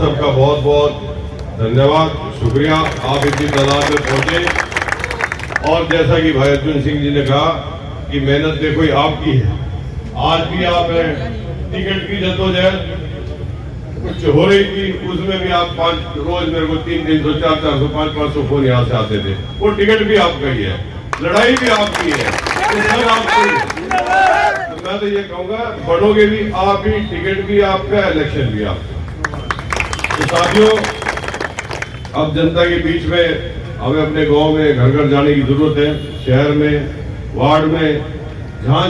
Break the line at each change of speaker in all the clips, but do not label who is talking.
सबका बहुत बहुत धन्यवाद, शुक्रिया, आप इतनी तादाद में पहुंचे। और जैसा कि भाई अर्जुन सिंह जी ने कहा कि मेहनत देखो ये आपकी है, आज भी आप टिकट की जद्दोजहद कुछ हो रही थी, उसमें भी आप रोज मेरे को 300, 400, 500 फोन यहाँ से आते थे। वो टिकट भी आपका ही है, लड़ाई भी आपकी है, तो सब आपकी है। तो मैं तो ये कहूंगा बढ़ोगे भी आप ही, टिकट भी आपका, इलेक्शन भी आपका। तो साथियों, अब जनता के बीच में हमें अपने गांव में घर घर जाने की जरूरत है, शहर में, वार्ड में, जहां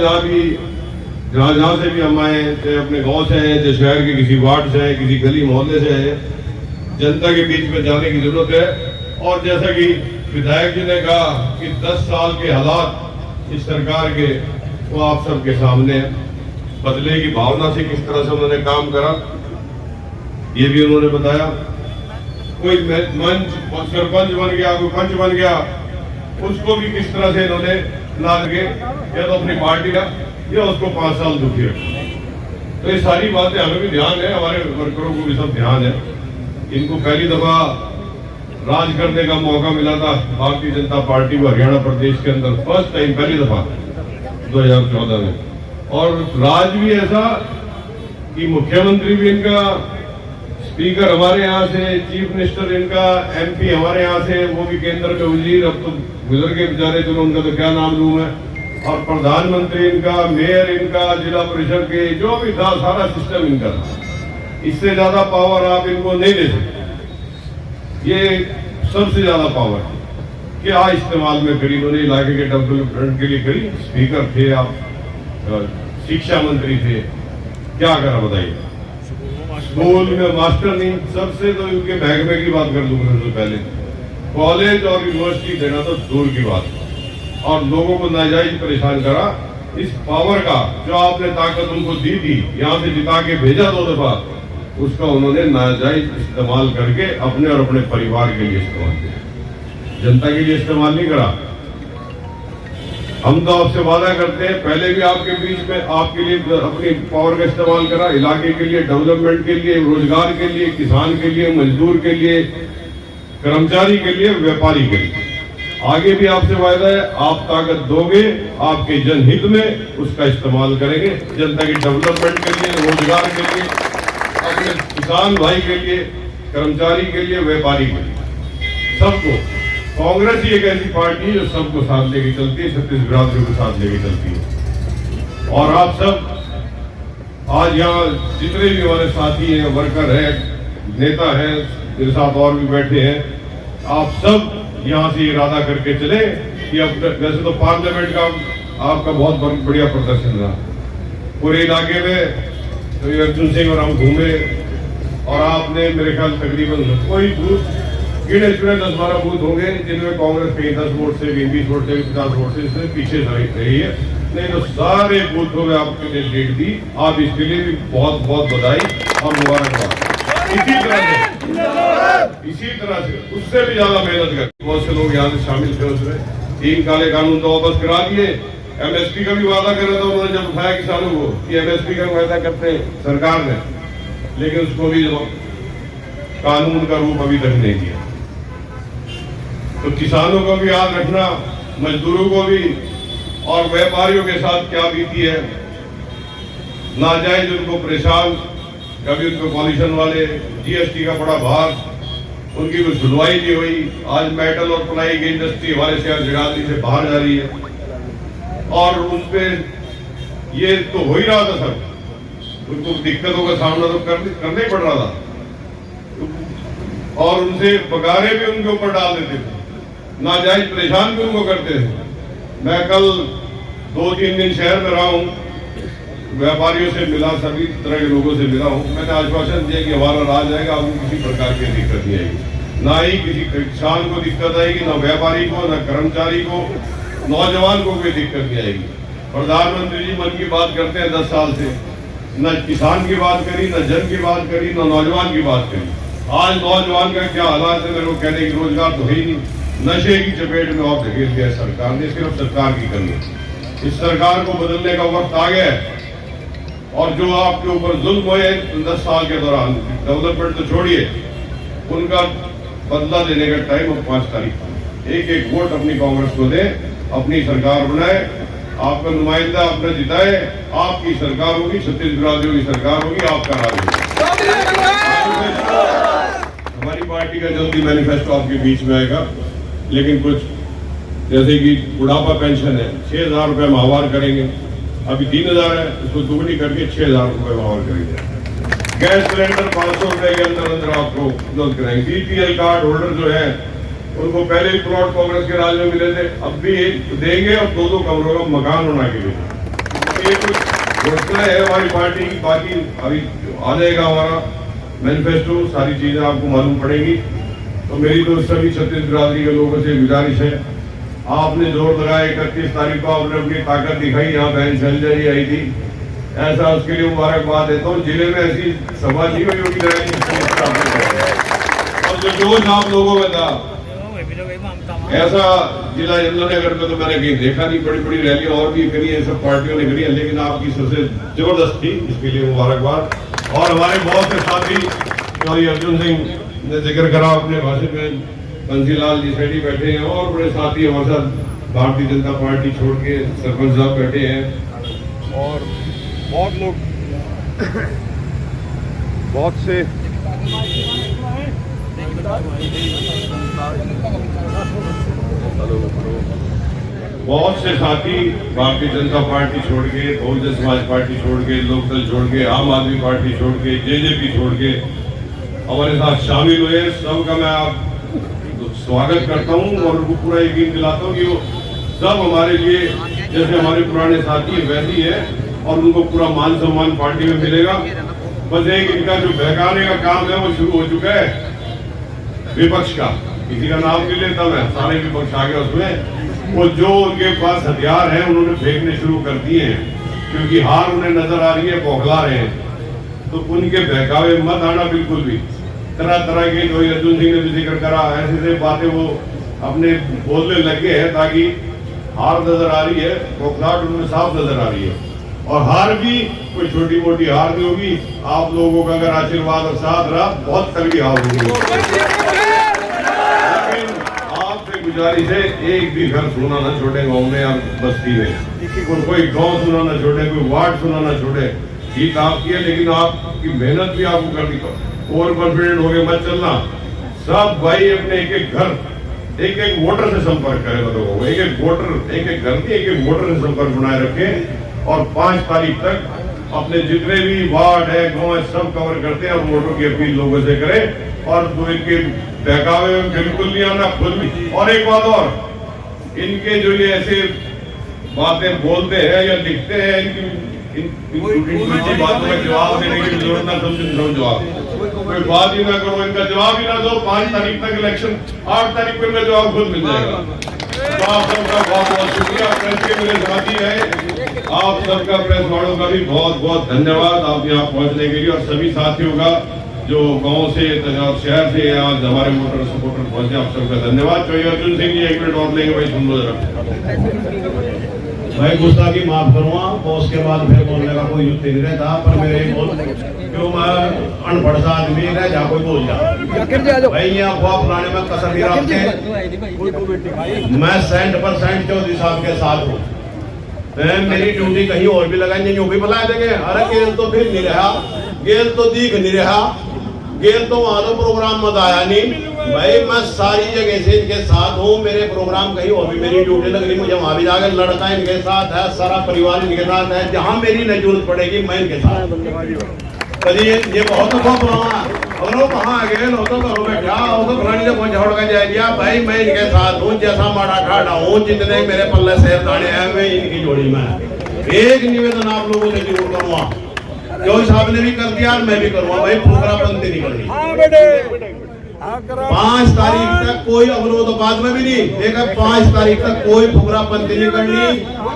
से भी हम आए, चाहे अपने गांव से हैं, चाहे शहर के किसी वार्ड से हैं, किसी गली मोहल्ले से हैं, जनता के बीच में जाने की जरूरत है। और जैसा कि विधायक जी ने कहा कि 10 साल के हालात इस सरकार के वो आप सबके सामने बदले की भावना से किस तरह से उन्होंने काम करा, ये भी उन्होंने बताया। कोई मंच सरपंच बन गया, कोई पंच बन गया, उसको भी किस तरह से इन्होंने लाद के या तो अपनी पार्टी का या उसको 5 साल दुखी रखा। तो ये सारी बातें हमें भी ध्यान है, हमारे वर्करों को भी सब ध्यान है। इनको पहली दफा राज करने का मौका मिला था भारतीय जनता पार्टी को हरियाणा प्रदेश के अंदर, फर्स्ट टाइम, पहली दफा 2014 में। और राज भी ऐसा कि मुख्यमंत्री भी इनका, स्पीकर हमारे यहाँ से, चीफ मिनिस्टर इनका, MP हमारे यहाँ से, वो भी केंद्र के वजीर, अब तो गुजर के बेचारे, चलो उनका तो क्या नाम लूं मैं, और प्रधानमंत्री इनका, मेयर इनका, जिला परिषद के जो भी था, सारा सिस्टम इनका था। इससे ज्यादा पावर आप इनको नहीं दे सकते। ये सबसे ज्यादा पावर है, क्या इस्तेमाल में करी इन्होंने, इलाके के डेवलपमेंट के लिए करी। स्पीकर थे आप, शिक्षा मंत्री थे, क्या करा बताइए। स्कूल में मास्टर नहीं, सबसे तो इनके महकमे की बात कर दूंगा सबसे पहले। कॉलेज और यूनिवर्सिटी देना तो दूर की बात, और लोगों को नाजायज परेशान करा। इस पावर का जो आपने ताकत उनको दी थी, यहाँ से जिता के भेजा 2 दफा, उसका उन्होंने नाजायज इस्तेमाल करके अपने और अपने परिवार के लिए इस्तेमाल किया, जनता के लिए इस्तेमाल नहीं करा। हम तो आपसे वादा करते हैं, पहले भी आपके बीच में आपके लिए अपनी पावर का इस्तेमाल करा, इलाके के लिए, डेवलपमेंट के लिए, रोजगार के लिए, किसान के लिए, मजदूर के लिए, कर्मचारी के लिए, व्यापारी के लिए। आगे भी आपसे वायदा है, आप ताकत दोगे, आपके जनहित में उसका इस्तेमाल करेंगे, जनता की डेवलपमेंट के लिए, रोजगार के लिए, अपने किसान भाई के लिए, कर्मचारी के लिए, व्यापारी के लिए, सबको। कांग्रेस ही एक ऐसी पार्टी है जो सबको साथ लेके चलती है, 36 बिरादरियों को साथ लेके चलती है। और आप सब आज यहाँ जितने भी हमारे साथी हैं, वर्कर है, नेता है, मेरे साथ और भी बैठे हैं, आप सब यहाँ से इरादा करके चले कि अब वैसे तो पार्लियामेंट का आपका बहुत बढ़िया प्रदर्शन रहा पूरे इलाके में। तो अर्जुन सिंह और हम घूमे, और आपने मेरे ख्याल तकरीबन कोई बूथ गिने चुने 10-12 बूथ होंगे जिनमें कांग्रेस कहीं 10 वोट से, 20 वोट से, 50 वोट से इससे पीछे रही है, नहीं तो सारे बूथों में आपने लीड दी। आप इसके लिए भी बहुत बहुत बधाई और मुबारकबाद। इसी तरह से उससे भी ज्यादा मेहनत कर, बहुत से लोग यहाँ से शामिल थे उसमें। 3 काले कानून तो वापस करा दिए, MSP का भी वादा कर रहा था उन्होंने जब उठाया किसानों को कि MSP का वादा करते हैं सरकार ने, लेकिन उसको भी कानून का रूप अभी तक नहीं दिया। तो किसानों को भी याद रखना, मजदूरों को भी, और व्यापारियों के साथ क्या बीती है, नाजायज उनको परेशान, कभी उनको पॉल्यूशन वाले, GST का बड़ा भार, उनकी कोई सुनवाई नहीं हुई। आज मेटल और प्लाई की इंडस्ट्री हमारे शहर जगाधरी से बाहर जा रही है, और उनपे ये तो हो ही रहा था सब, उनको दिक्कतों का सामना तो करना ही पड़ रहा था, और उनसे पगारें भी उनके ऊपर डाल देते थे, नाजायज परेशान भी उनको करते थे। मैं कल 2-3 दिन शहर में रहा हूँ, व्यापारियों से मिला, सभी तरह के लोगों से मिला हूँ। मैंने आश्वासन दिया कि हमारा राज आएगा, आपको किसी प्रकार की दिक्कत नहीं आएगी, ना ही किसी किसान को दिक्कत आएगी, ना व्यापारी को, ना कर्मचारी को, नौजवान को कोई दिक्कत नहीं आएगी। प्रधानमंत्री जी मन की बात करते हैं 10 साल से, न किसान की बात करी, न जन की बात करी, न नौजवान की बात करी। आज नौजवान का क्या हालात है, मेरे को कहने की रोजगार तो है ही नहीं, नशे की चपेट में और धकेल दिया सरकार ने। सिर्फ सरकार की कमी, इस सरकार को बदलने का वक्त आ गया है। और जो आपके ऊपर जुल्म हुए 10 साल के दौरान, डेवलपमेंट तो छोड़िए, उनका बदला देने का टाइम अब 5 तारीख। एक एक वोट अपनी कांग्रेस को दे, अपनी सरकार बनाए, आपका नुमाइंदा अपना जिताए, आपकी सरकार होगी, छत्तीसगढ़ की सरकार होगी, आपका राज होगा। हमारी पार्टी का जल्दी मैनिफेस्टो आपके बीच में आएगा, लेकिन कुछ जैसे कि बुढ़ापा पेंशन है 6,000 रुपये माहवार करेंगे, अभी 3,000 है, उसको दुगनी करके 6,000 रुपये माहवार करेंगे। गैस सिलेंडर 500 रुपए के अंदर अंदर आपको उपलब्ध कराएंगे। बीपीएल कार्ड होल्डर जो है उनको पहले ही प्लॉट कांग्रेस के राज में मिले थे, अब भी देंगे और 2-2 कमरों का मकान बना के देंगे। ये कुछ घोषणा है हमारी पार्टी की, बाकी अभी आ जाएगा हमारा मैनिफेस्टो, सारी चीजें आपको मालूम पड़ेगी। तो मेरी तो सभी छत्तीसगढ़ के लोगों से गुजारिश है, आपने जोर लगाया 31 तारीख को आपने अपनी ताकत दिखाई, यहाँ बहन शैलजा जी आई थी, ऐसा उसके लिए मुबारकबाद देता हूँ। जिले में ऐसी सभा नहीं हुई होगी और जो जोश आप लोगों में था ऐसा जिला यमुनानगर में तो मैंने कहीं देखा नहीं। बड़ी बड़ी रैलियां और भी करी है, सब पार्टियों ने करी है, लेकिन आपकी सबसे जबरदस्त थी, इसके लिए मुबारकबाद। और हमारे बहुत से साथी चौधरी अर्जुन सिंह ने जिक्र करा अपने भाषण में, बंसीलाल जी सेठी बैठे हैं और बड़े साथी हमारे साथ भारतीय जनता पार्टी छोड़ के सरपंच साहब बैठे हैं और बहुत लोग बहुत से साथी भारतीय जनता पार्टी छोड़ के, बहुजन समाज पार्टी छोड़ के, लोकदल छोड़ के, आम आदमी पार्टी छोड़ के, जेजेपी छोड़ के हमारे साथ शामिल हुए। सबका मैं आप स्वागत करता हूं और उनको पूरा यकीन दिलाता हूं कि वो सब हमारे लिए जैसे हमारे पुराने साथी वैसे ही है और उनको पूरा मान सम्मान पार्टी में मिलेगा। बस एक इनका जो बहकाने का काम है वो शुरू हो चुका है विपक्ष का, किसी का नाम नहीं लेता मैं, सारे विपक्ष आ गया उसमें। वो जो उनके पास हथियार हैं उन्होंने फेंकने शुरू कर दिए हैं, क्योंकि हार उन्हें नजर आ रही है, बौखला रहे हैं। तो उनके बहकावे मत आना बिल्कुल भी। तरह तरह के जो अर्जुन सिंह ने भी जिक्र करा, ऐसी बातें वो अपने बोलने लगे हैं ताकि हार नजर आ रही है, बौखलाहट उनमें साफ नजर आ रही है। और हार भी कोई छोटी मोटी हार नहीं होगी, आप लोगों का अगर आशीर्वाद और साथ रहा बहुत तगड़ी हार होगी। लेकिन आपसे गुजारिश है, एक भी घर सुना ना छोड़े गाँव में या बस्ती में, कोई गाँव सुना ना छोड़े, कोई वार्ड सुना ना छोड़े। जीत आपकी है, लेकिन आपकी मेहनत भी आपको करनी पड़ेगी। ओवर कॉन्फिडेंट हो गए मत चलना। सब भाई अपने एक एक घर, एक एक वोटर से संपर्क करें, लोगों एक एक वोटर, एक एक घर नहीं, एक एक वोटर से संपर्क बनाए रखें और 5 तारीख तक अपने जितने भी वार्ड है, गाँव है, सब कवर करते हैं और वोटों की अपील लोगों से करें। और तो इनके बहकावे में बिल्कुल नहीं आना, खुद भी। और एक बात और, इनके जो ये ऐसे बातें बोलते हैं या लिखते हैं, इनकी बातों में जवाब देने की जरूरत ना समझो, कोई बात ही ना करो, इनका जवाब ही ना दो। 5 तारीख तक इलेक्शन, 8 तारीख को इनका जवाब खुद मिल जाएगा। तो आप सबका बहुत बहुत शुक्रिया, प्रेस के मेरे साथी है, आप सबका प्रेस वालों का भी बहुत बहुत धन्यवाद आप यहाँ पहुँचने के लिए, और सभी साथियों का जो गाँव से शहर से आज हमारे मोटर सपोर्टर पहुँचे, आप सबका धन्यवाद। चौधरी अर्जुन सिंह जी 1 मिनट और लेंगे भाई, सुन लो जरा।
भाई गुस्ताखी माफ करूंगा, तो उसके बाद फिर बोलने का कोई युक्ति नहीं रहता, पर मेरे बोल क्यों मैं अनपढ़ सा आदमी रह जा, कोई बोल जा भाई ये अफवाह पुराने में कसर नहीं रखते। मैं 100% चौधरी साहब के साथ हूँ। मेरी ड्यूटी कहीं और भी लगाई नहीं, भी बुला देंगे। अरे गेल तो फिर नहीं रहा, गेल तो दिख नहीं रहा, गेल तो वहां तो प्रोग्राम मत आया नहीं। भाई मैं सारी जगह से इनके साथ हूँ, मेरे प्रोग्राम कहीं और भी मेरी ड्यूटी लग रही, मुझे वहां भी जाकर लड़का इनके साथ है, सारा परिवार इनके साथ है, जहाँ मेरी न जरूरत पड़ेगी मैं इनके साथ। ये बहुत अगर वो कहाँ आ गए तो घरों में क्या हो, तो फलानी ने छोड़ कर जा दिया। भाई मैं इनके साथ हूँ, जैसा माड़ा ठाड़ा हूँ, जितने मेरे पल्ले शेर दाने हैं मैं इनकी जोड़ी में। एक निवेदन आप लोगों से जरूर करूँगा, जो साहब ने भी कर दिया मैं भी करूँगा, भाई फुकरापंती नहीं करनी। 5 तारीख तक कोई अवरोध बाद में भी नहीं देखा, 5 तारीख तक कोई फुकरापंती नहीं करनी।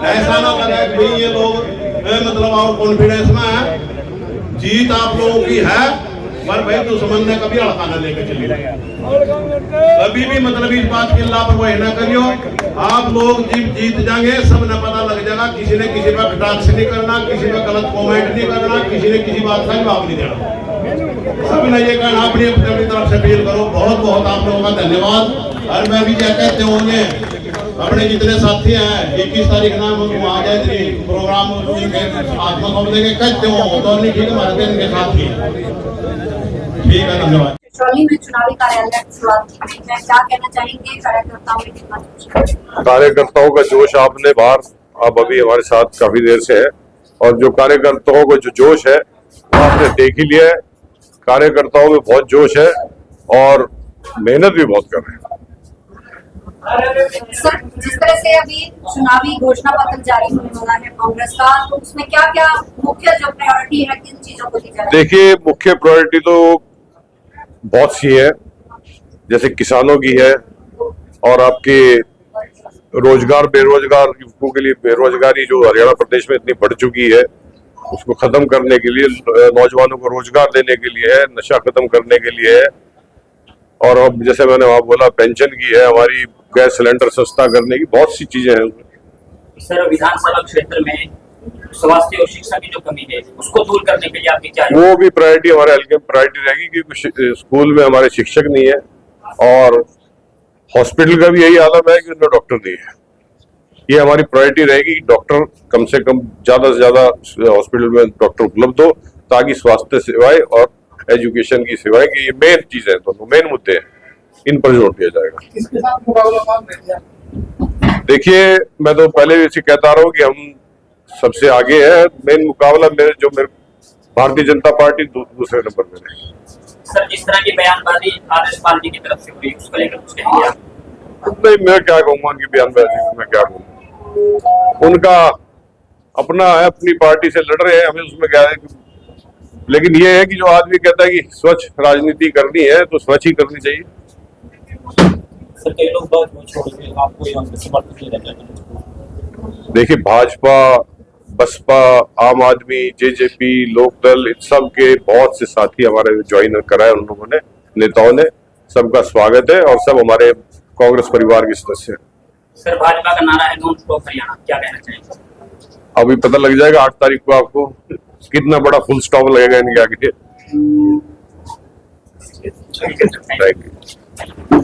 ऐसा ना लगे भाई ये लोग मतलब और कॉन्फिडेंस में है, जीत आप लोगों की है, पर भाई दुश्मन ने कभी हड़काना लेकर चली कभी भी मतलब इस बात की लापरवाही ना करियो। आप लोग जीत जाएंगे, सब ने पता लग जाएगा। किसी ने किसी पर कटाक्ष नहीं करना, किसी पे गलत कमेंट नहीं करना, किसी ने किसी बात का जवाब नहीं देना। सब ने ये कहना अपनी अपनी तरफ से फील करो। बहुत बहुत आप लोगों का धन्यवाद। और मैं भी क्या कहते होंगे अपने जितने साथी हैं 21 तारीख ना वहाँ जाए प्रोग्राम आत्मा कमले के कहते हो तो नहीं ठीक हमारे दिन के साथ ही ठीक है। धन्यवाद।
चिचौली में चुनावी कार्यालय की शुरुआत की गई है, क्या कहना चाहेंगे? कार्यकर्ताओं में कितना जोश है?
कार्यकर्ताओं का जोश आपने बाहर आप अभी हमारे साथ काफी देर से है, और जो कार्यकर्ताओं का जो जोश है वो आपने देख ही लिया है। कार्यकर्ताओं में बहुत जोश है और मेहनत भी बहुत कर रहे हैं।
सर, जिस तरह से अभी चुनावी घोषणा पत्र जारी होने वाला है कांग्रेस का, तो उसमें क्या क्या मुख्य जो प्रायोरिटी है किन चीजों को दी जा रही है?
देखिए, मुख्य प्रायोरिटी तो बहुत सी है, जैसे किसानों की है और आपके रोजगार बेरोजगार युवकों के लिए बेरोजगारी जो हरियाणा प्रदेश में इतनी बढ़ चुकी है उसको खत्म करने के लिए, नौजवानों को रोजगार देने के लिए है, नशा खत्म करने के लिए है, और अब जैसे मैंने वहां बोला पेंशन की है, हमारी गैस सिलेंडर सस्ता करने की बहुत सी चीजें हैं।
सर, विधानसभा क्षेत्र में स्वास्थ्य और शिक्षा की जो कमी है उसको दूर करने के लिए आपकी क्या
वो भी प्रायोरिटी हमारे हल्के में प्रायोरिटी रहेगी, क्योंकि स्कूल में हमारे शिक्षक नहीं है और हॉस्पिटल का भी यही आलम है कि उनमें डॉक्टर नहीं है। ये हमारी प्रायोरिटी रहेगी कि डॉक्टर कम से कम ज्यादा से ज्यादा हॉस्पिटल में डॉक्टर उपलब्ध हो, ताकि स्वास्थ्य सेवाएं और एजुकेशन की सेवाएं की ये मेन चीज है, दोनों मेन मुद्दे हैं, इन पर जोर दिया जाएगा।
किसके साथ मुकाबला कौन रहेगा?
देखिए, मैं तो पहले भी इसे कहता रहा हूँ कि हम सबसे आगे है। मेन मुकाबला मेरे भारतीय जनता पार्टी दूसरे नंबर में रहेगी।
सर, जिस तरह की बयानबाजी आदर्श पार्टी की तरफ से हुई उसको लेकर कुछ कहेंगे आप?
नहीं, मैं क्या कहूँगा उनकी बयानबाजी, मैं क्या कहूँगा, उनका अपना है, अपनी पार्टी से लड़ रहे हैं, हमें उसमें क्या है। लेकिन ये है कि जो आदमी कहता है कि स्वच्छ राजनीति करनी है तो स्वच्छ ही करनी चाहिए।
सर, कई लोग बात छोड़ के आपको यहाँ से समर्थन नहीं रहता।
देखिए, भाजपा, बसपा, आम आदमी, जेजेपी, लोकदल, इन सब के बहुत से साथी हमारे ज्वाइन कराए उन लोगों ने, नेताओं ने, सबका स्वागत है और सब हमारे कांग्रेस परिवार के सदस्य हैं।
सर, भाजपा का नारा है डोंट स्टॉप हरियाणा, क्या कहना चाहेंगे?
अभी पता लग जाएगा 8 तारीख को आपको कितना बड़ा फुल स्टॉप लगेगा इनके आगे। Thank you.